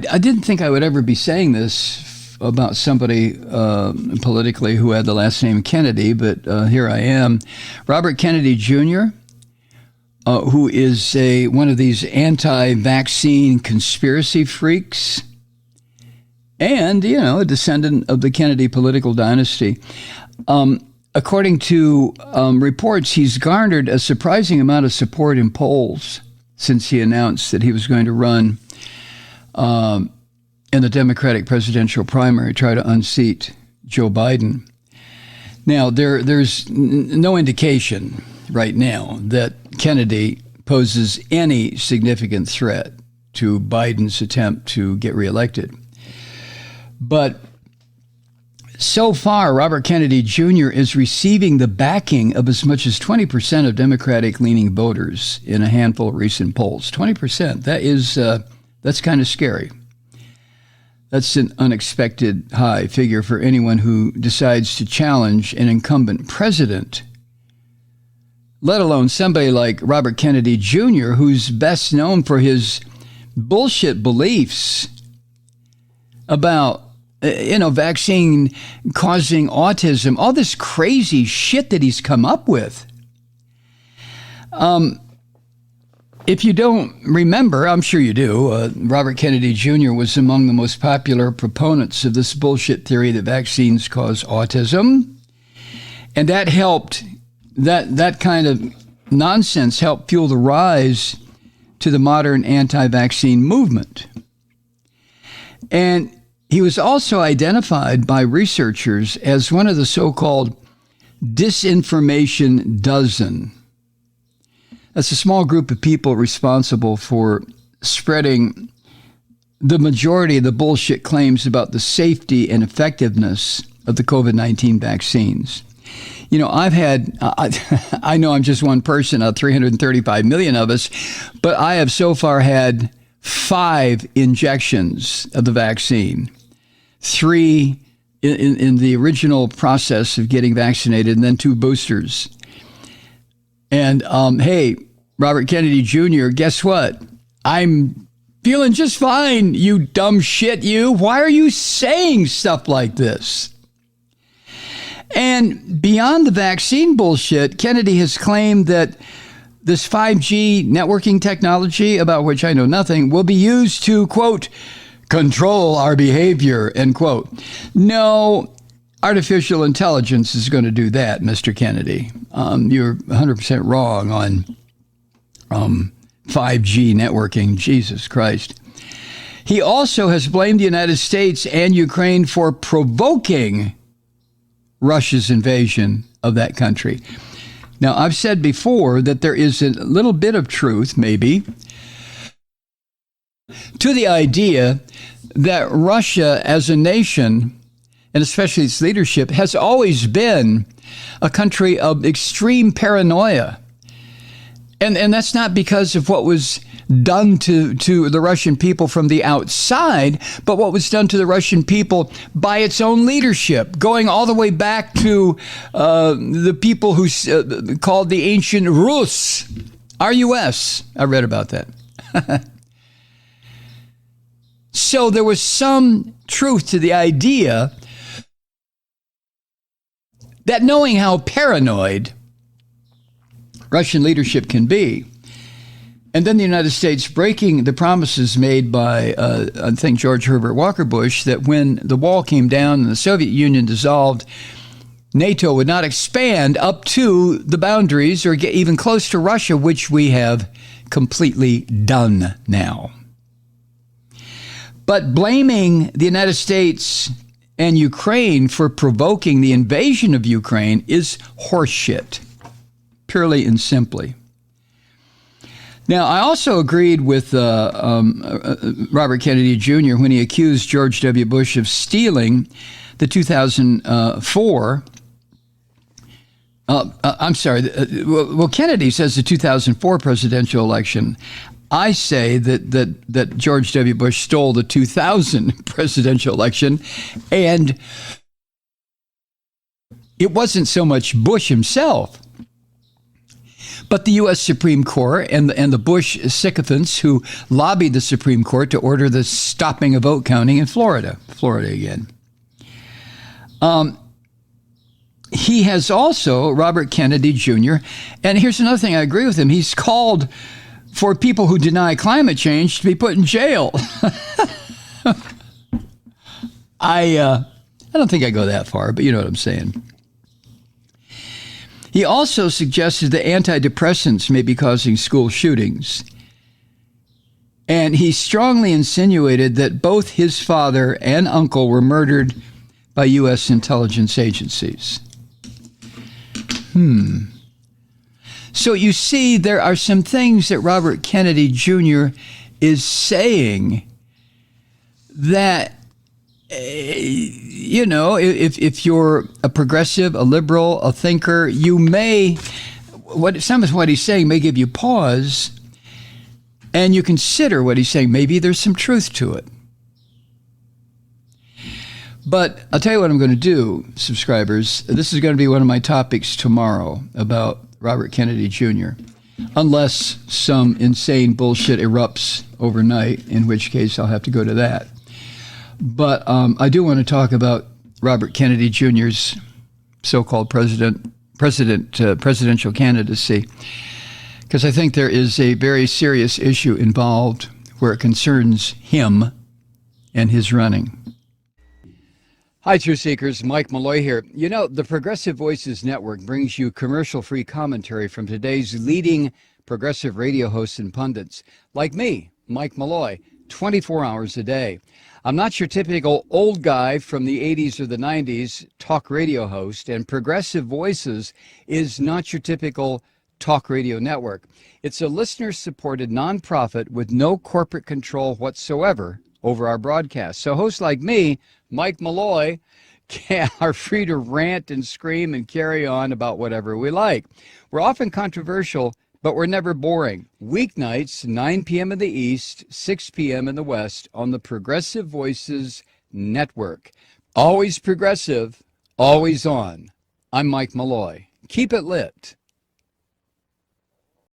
I didn't think I would ever be saying this about somebody politically who had the last name Kennedy, but here I am. Robert Kennedy Jr., who is one of these anti-vaccine conspiracy freaks, and, a descendant of the Kennedy political dynasty. According to reports, he's garnered a surprising amount of support in polls since he announced that he was going to run in the Democratic presidential primary, try to unseat Joe Biden. Now, there's no indication right now that Kennedy poses any significant threat to Biden's attempt to get reelected. But so far, Robert Kennedy Jr. is receiving the backing of as much as 20% of Democratic-leaning voters in a handful of recent polls. 20%. That's kind of scary. That's an unexpected high figure for anyone who decides to challenge an incumbent president, let alone somebody like Robert Kennedy Jr., who's best known for his bullshit beliefs about vaccine causing autism, all this crazy shit that he's come up with. If you don't remember, I'm sure you do, Robert Kennedy Jr. was among the most popular proponents of this bullshit theory that vaccines cause autism. And that helped, that kind of nonsense helped fuel the rise to the modern anti-vaccine movement. And he was also identified by researchers as one of the so-called disinformation dozen. That's a small group of people responsible for spreading the majority of the bullshit claims about the safety and effectiveness of the COVID-19 vaccines. I know I'm just one person out of 335 million of us, but I have so far had 5 injections of the vaccine, 3 in the original process of getting vaccinated, and then 2 boosters. And hey, Robert Kennedy Jr., guess what? I'm feeling just fine, you dumb shit, you. Why are you saying stuff like this? And beyond the vaccine bullshit, Kennedy has claimed that this 5G networking technology, about which I know nothing, will be used to, quote, control our behavior, end quote. No, artificial intelligence is going to do that, Mr. Kennedy. You're 100% wrong on 5G networking. Jesus Christ. He also has blamed the United States and Ukraine for provoking Russia's invasion of that country. Now, I've said before that there is a little bit of truth, maybe, to the idea that Russia as a nation, and especially its leadership, has always been a country of extreme paranoia. And that's not because of what was done to the Russian people from the outside, but what was done to the Russian people by its own leadership, going all the way back to the people who called the ancient Rus, R-U-S. I read about that. So there was some truth to the idea that knowing how paranoid Russian leadership can be, and then the United States breaking the promises made by, I think, George Herbert Walker Bush, that when the wall came down and the Soviet Union dissolved, NATO would not expand up to the boundaries or get even close to Russia, which we have completely done now. But blaming the United States and Ukraine for provoking the invasion of Ukraine is horseshit, purely and simply. Now, I also agreed with Robert Kennedy Jr. when he accused George W. Bush of stealing the 2004. Kennedy says the 2004 presidential election. I say that George W. Bush stole the 2000 presidential election, and it wasn't so much Bush himself, But the U.S. Supreme Court and the Bush sycophants who lobbied the Supreme Court to order the stopping of vote counting in Florida again. He has also, Robert Kennedy Jr., and here's another thing I agree with him, he's called for people who deny climate change to be put in jail. I don't think I go that far, but you know what I'm saying. He also suggested that antidepressants may be causing school shootings. And he strongly insinuated that both his father and uncle were murdered by U.S. intelligence agencies. So you see, there are some things that Robert Kennedy Jr. is saying that, you know, if you're a progressive, a liberal, a thinker, you may, some of what he's saying may give you pause, and you consider what he's saying. Maybe there's some truth to it. But I'll tell you what I'm going to do, subscribers. This is going to be one of my topics tomorrow about Robert Kennedy Jr., unless some insane bullshit erupts overnight, in which case I'll have to go to that. But I do want to talk about Robert Kennedy Jr.'s so-called presidential candidacy, because I think there is a very serious issue involved where it concerns him and his running. Hi, Truth Seekers. Mike Malloy here. You know, the Progressive Voices Network brings you commercial-free commentary from today's leading progressive radio hosts and pundits, like me, Mike Malloy, 24 hours a day. I'm not your typical old guy from the 80s or the 90s talk radio host, and Progressive Voices is not your typical talk radio network. It's a listener-supported nonprofit with no corporate control whatsoever over our broadcast. So hosts like me, Mike Malloy, are free to rant and scream and carry on about whatever we like. We're often controversial, but we're never boring. Weeknights, 9 p.m. in the East, 6 p.m. in the West on the Progressive Voices Network. Always progressive, always on. I'm Mike Malloy. Keep it lit.